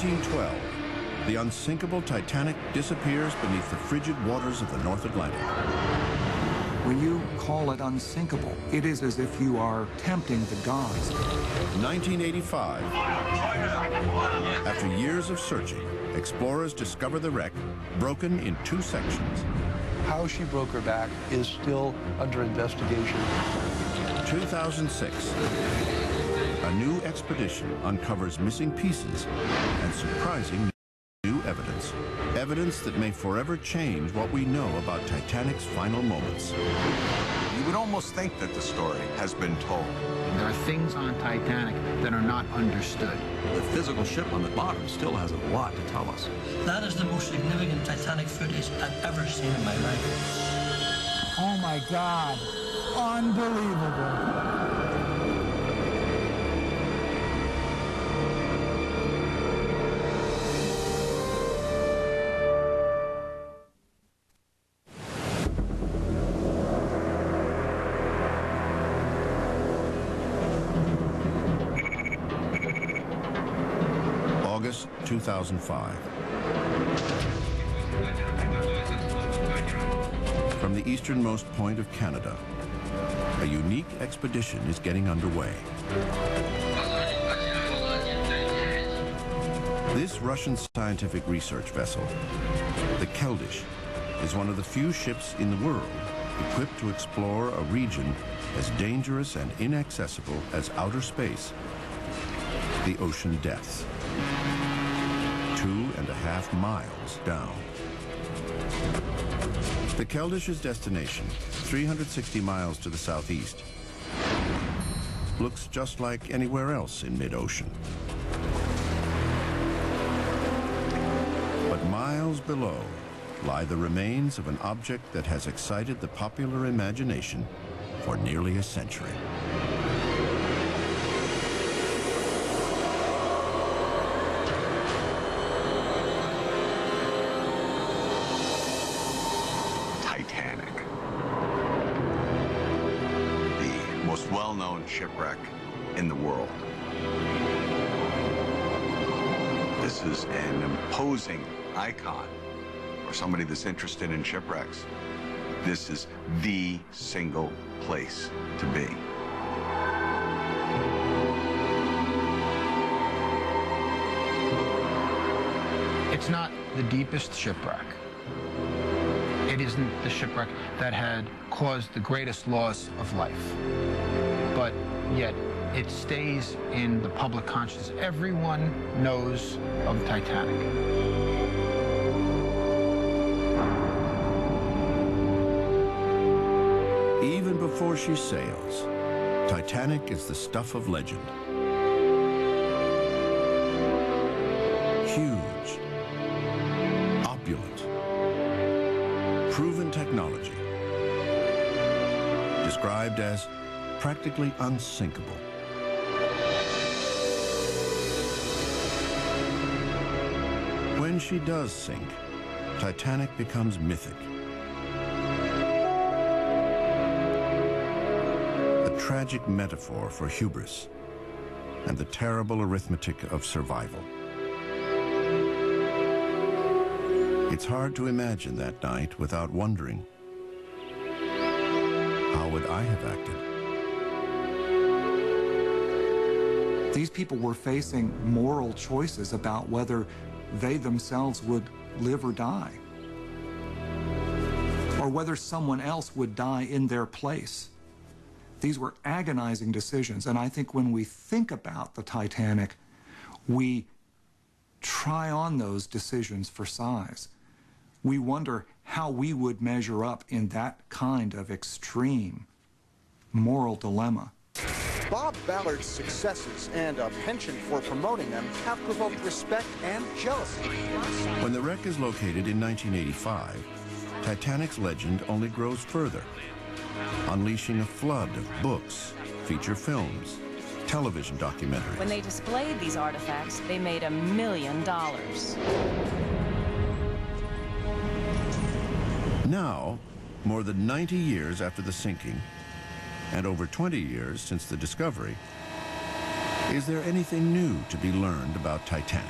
1912, the unsinkable Titanic disappears beneath the frigid waters of the North Atlantic. When you call it unsinkable, it is as if you are tempting the gods. 1985. After years of searching, explorers discover the wreck, broken in 2 sections. How she broke her back is still under investigation. 2006. A new expedition uncovers missing pieces and surprising new evidence. Evidence that may forever change what we know about Titanic's final moments. You would almost think that the story has been told. There are things on Titanic that are not understood. The physical ship on the bottom still has a lot to tell us. That is the most significant Titanic footage I've ever seen in my life. Oh my God, unbelievable. August 2005. From the easternmost point of Canada, a unique expedition is getting underway. This Russian scientific research vessel, the Keldysh, is one of the few ships in the world equipped to explore a region as dangerous and inaccessible as outer space, the ocean depths. 2.5 miles down. The Keldish's destination, 360 miles to the southeast, looks just like anywhere else in mid-ocean. But miles below lie the remains of an object that has excited the popular imagination for nearly a century. Titanic. The most well-known shipwreck in the world. This is an imposing icon for somebody that's interested in shipwrecks. This is the single place to be. It's not the deepest shipwreck. It isn't the shipwreck that had caused the greatest loss of life. But yet, it stays in the public consciousness. Everyone knows of the Titanic. Even before she sails, Titanic is the stuff of legend. Huge, opulent, proven technology, described as practically unsinkable. When she does sink, Titanic becomes mythic. A tragic metaphor for hubris and the terrible arithmetic of survival. It's hard to imagine that night without wondering, how would I have acted? These people were facing moral choices about whether they themselves would live or die, or whether someone else would die in their place. These were agonizing decisions, and I think when we think about the Titanic, we try on those decisions for size. We wonder how we would measure up in that kind of extreme moral dilemma. Bob Ballard's successes and a penchant for promoting them have provoked respect and jealousy. When the wreck is located in 1985, Titanic's legend only grows further, unleashing a flood of books, feature films, television documentaries. When they displayed these artifacts, they made $1 million. Now, more than 90 years after the sinking, and over 20 years since the discovery, is there anything new to be learned about Titanic?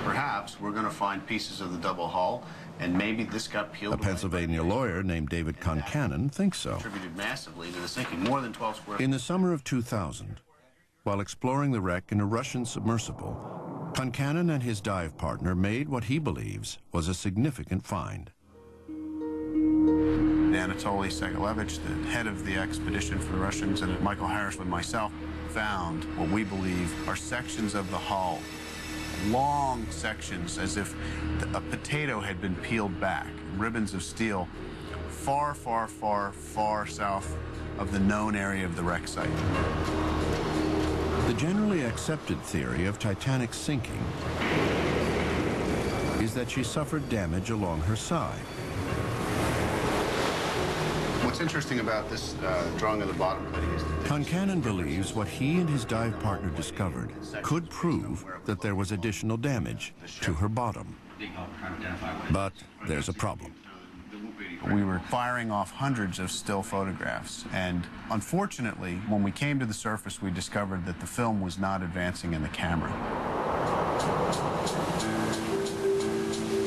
perhaps we're going to find pieces of the double hull, and maybe this got peeled A Pennsylvania lawyer named David Concannon thinks so. Contributed massively to the sinking, more than 12 square. In the summer of 2000, while exploring the wreck in a Russian submersible, Concannon and his dive partner made what he believes was a significant find. Anatoly Segalevich, the head of the expedition for the Russians, and Michael Harris and myself found what we believe are sections of the hull, long sections as if a potato had been peeled back, ribbons of steel, far, far, far, far south of the known area of the wreck site. The generally accepted theory of Titanic's sinking is that she suffered damage along her side. What's interesting about this drawing of the bottom cutting is that Concannon believes what he and his dive partner discovered could prove that there was additional damage to her bottom. But there's a problem. we were firing off hundreds of still photographs, and unfortunately, when we came to the surface, we discovered that the film was not advancing in the camera.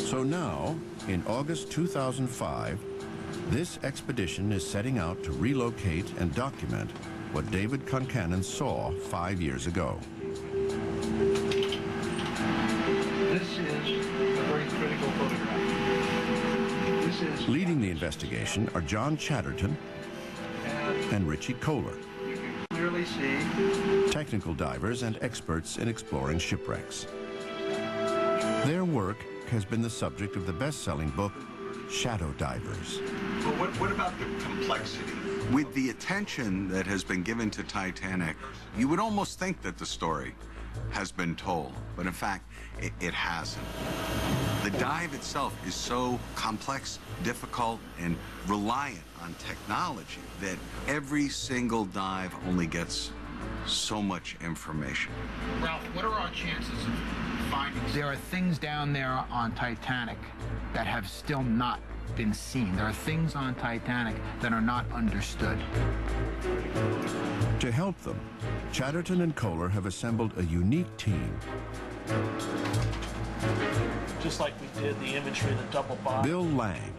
So now, in August 2005, this expedition is setting out to relocate and document what David Concannon saw 5 years ago. This is a very critical photograph. This is... Leading the investigation are John Chatterton and Richie Kohler, You can clearly see... technical divers and experts in exploring shipwrecks. Their work has been the subject of the best-selling book, Shadow Divers. Well, what about the complexity? With the attention that has been given to Titanic, you would almost think that the story has been told, but in fact, it hasn't. The dive itself is so complex, difficult, and reliant on technology that every single dive only gets so much information. Ralph, what are our chances of finding? There are things down there on Titanic that have still not been seen. There are things on Titanic that are not understood. To help them, Chatterton and Kohler have assembled a unique team. Just like we did the imagery of the double bottom. Bill Lang,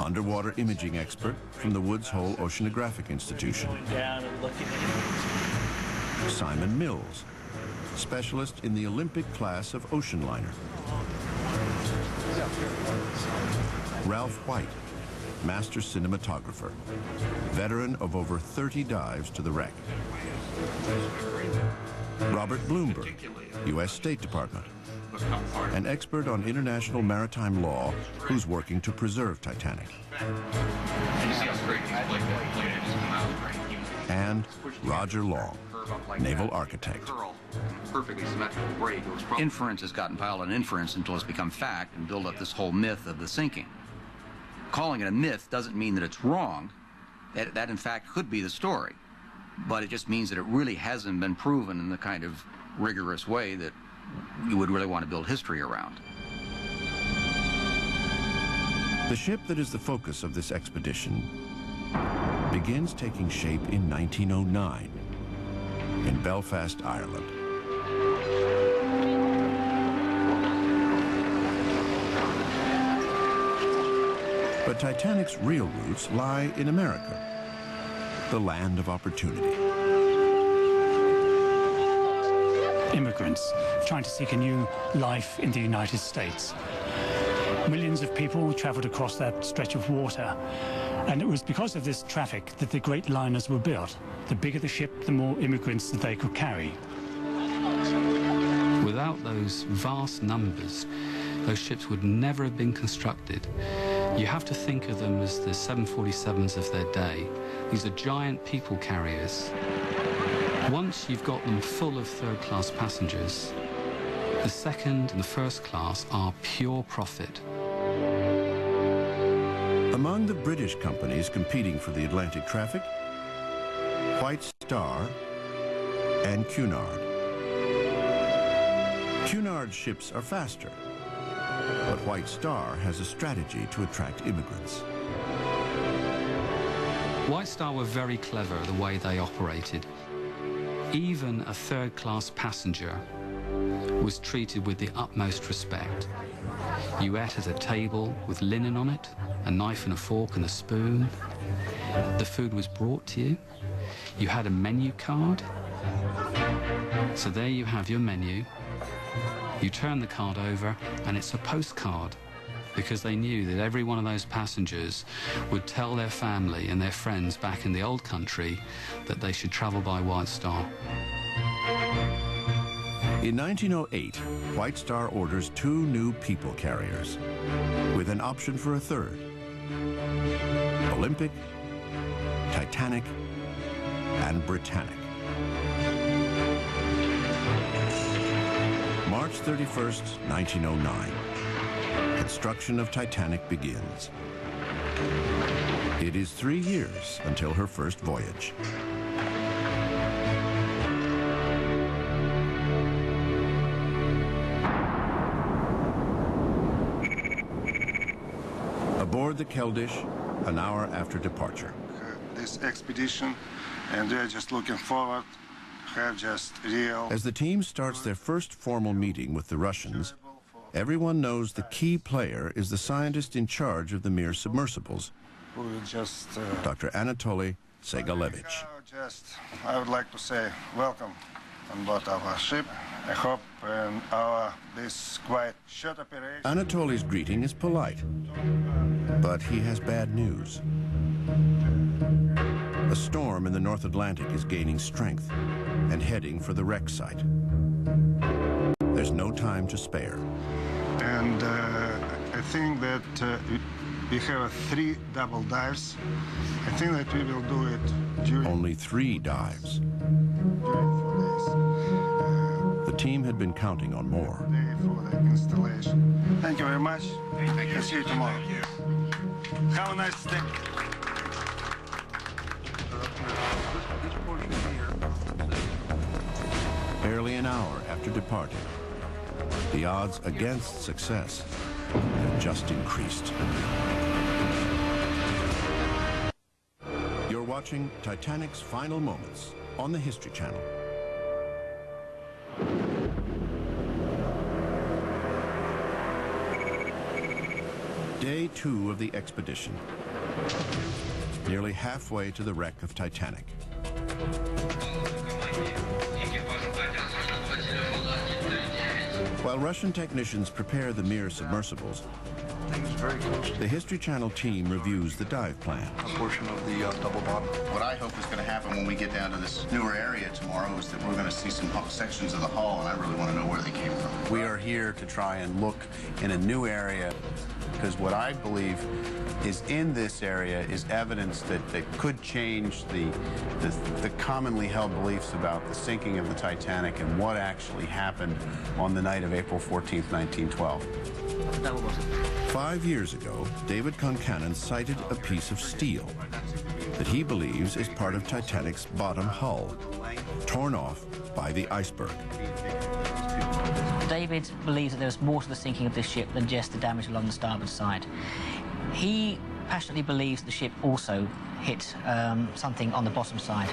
underwater imaging expert from the Woods Hole Oceanographic Institution. Going down and looking at it. Simon Mills, specialist in the Olympic class of ocean liner. Ralph White, master cinematographer, veteran of over 30 dives to the wreck. Robert Bloomberg, U.S. State Department, an expert on international maritime law who's working to preserve Titanic. And Roger Long, naval architect. Perfectly symmetrical break. Inference has gotten piled on inference until it's become fact and build up this whole myth of the sinking. Calling it a myth doesn't mean that it's wrong. That in fact could be the story. But it just means that it really hasn't been proven in the kind of rigorous way that you would really want to build history around. The ship that is the focus of this expedition begins taking shape in 1909 in Belfast, Ireland. But Titanic's real roots lie in America, the land of opportunity. Immigrants trying to seek a new life in the United States. Millions of people traveled across that stretch of water, and it was because of this traffic that the great liners were built. The bigger the ship, the more immigrants that they could carry. Without those vast numbers, those ships would never have been constructed. You have to think of them as the 747s of their day. These are giant people carriers. Once you've got them full of third-class passengers, the second and the first class are pure profit. Among the British companies competing for the Atlantic traffic, White Star and Cunard. Cunard's ships are faster, but White Star has a strategy to attract immigrants. White Star were very clever the way they operated. Even a third-class passenger was treated with the utmost respect. You ate at a table with linen on it, a knife and a fork and a spoon. The food was brought to you. You had a menu card. So there you have your menu. You turn the card over and it's a postcard, because they knew that every one of those passengers would tell their family and their friends back in the old country that they should travel by White Star. In 1908, White Star orders 2 new people carriers, with an option for a third: Olympic, Titanic, and Britannic. March 31st, 1909. Construction of Titanic begins. It is 3 years until her first voyage. Aboard the Keldysh, an hour after departure. This expedition, and they're just looking forward, have just real... As the team starts their first formal meeting with the Russians, everyone knows the key player is the scientist in charge of the Mir submersibles, Dr. Anatoly Segalevich. I would like to say welcome on board our ship. I hope this quite short operation... Anatoly's greeting is polite, but he has bad news. A storm in the North Atlantic is gaining strength and heading for the wreck site. There's no time to spare. And I think that we have 3 double dives. I think that we will do it during... Only 3 dives. The team had been counting on more. For the installation. Thank you very much. Thank you. See you tomorrow. Have a nice day. Barely an hour after departing, the odds against success have just increased. You're watching Titanic's final moments on the History Channel. Day 2 of the expedition. Nearly halfway to the wreck of Titanic. While Russian technicians prepare the Mir submersibles, the History Channel team reviews the dive plan. A portion of the double bottom. What I hope is going to happen when we get down to this newer area tomorrow is that we're going to see some sections of the hull, and I really want to know where they came from. We are here to try and look in a new area, because what I believe is in this area is evidence that could change the commonly held beliefs about the sinking of the Titanic and what actually happened on the night of April 14th, 1912. 5 years ago, David Concannon sighted a piece of steel that he believes is part of Titanic's bottom hull, torn off by the iceberg. David believes that there's more to the sinking of this ship than just the damage along the starboard side. He passionately believes the ship also hit something on the bottom side.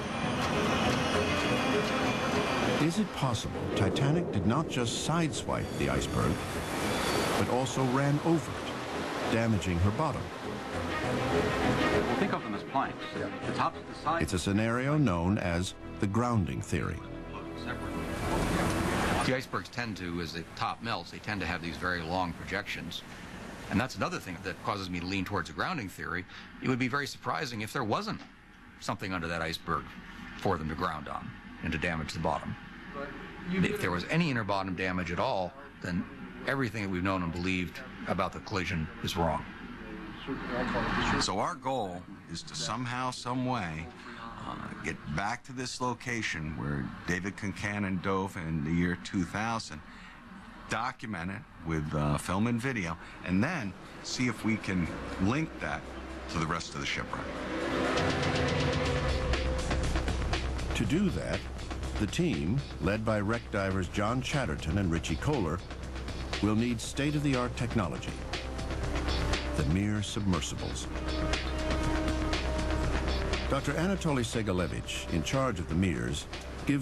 Is it possible Titanic did not just sideswipe the iceberg, but also ran over it, damaging her bottom? We'll think of them as planks. The tops of the sides. It's a scenario known as the grounding theory. The icebergs tend to, as the top melts, they tend to have these very long projections. And that's another thing that causes me to lean towards a grounding theory. It would be very surprising if there wasn't something under that iceberg for them to ground on and to damage the bottom. If there was any inner bottom damage at all, then everything that we've known and believed about the collision is wrong. So our goal is to somehow, some way, get back to this location where David Concannon dove in the year 2000, document it with film and video, and then see if we can link that to the rest of the shipwreck. To do that, the team, led by wreck divers John Chatterton and Richie Kohler, will need state-of-the-art technology, the Mir submersibles. Dr. Anatoly Segalevich, in charge of the Mirs, gives